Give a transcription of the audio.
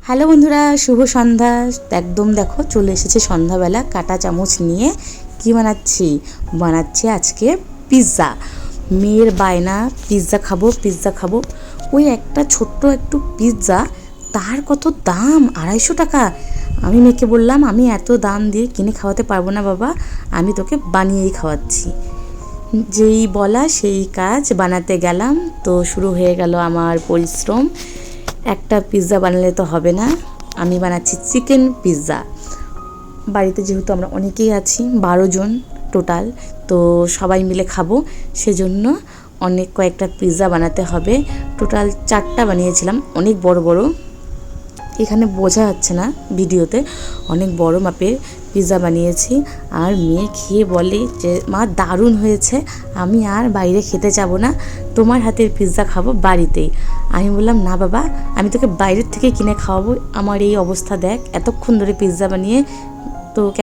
Hello বন্ধুরা, শুভ সন্ধ্যা। একদম দেখো চলে এসেছে সন্ধ্যাবেলা, কাঁটা চামচ নিয়ে কি বানাচ্ছি আজকে পিৎজা। মেয়ের বায়না পিৎজা খাবো পিৎজা খাবো। ওই একটা ছোট্ট একটু পিৎজা, তার কত দাম, 250 টাকা। আমি মেয়েকে বললাম, আমি এত দাম দিয়ে কিনে খাওয়াতে পারবো না বাবা, আমি তোকে বানিয়েই খাওয়াচ্ছি। যেই বলা সেই কাজ, বানাতে গেলাম তো শুরু হয়ে গেল আমার পরিশ্রম। একটা পিৎজা বানালে তো হবে না, আমি বানাচ্ছি চিকেন পিৎজা। বাড়িতে যেহেতু আমরা অনেকেই আছি, 12 জন টোটাল, তো সবাই মিলে খাবো, সেজন্য কয়েকটা পিৎজা বানাতে হবে। টোটাল 4টা বানিয়েছিলাম, অনেক বড় বড়, এখানে বোঝা যাচ্ছে না ভিডিওতে, অনেক বড় মাপের পিৎজা বানিয়েছি। আর মেয়ে খেয়ে বলে যে মা দারুণ হয়েছে, আমি আর বাইরে খেতে যাব না, তোমার হাতের পিৎজা খাবো বাড়িতেই। আমি বললাম না বাবা, আমি তোকে বাইরের থেকে কিনে খাওয়াবো, আমার এই অবস্থা দেখ, এতক্ষণ ধরে পিৎজা বানিয়ে। তো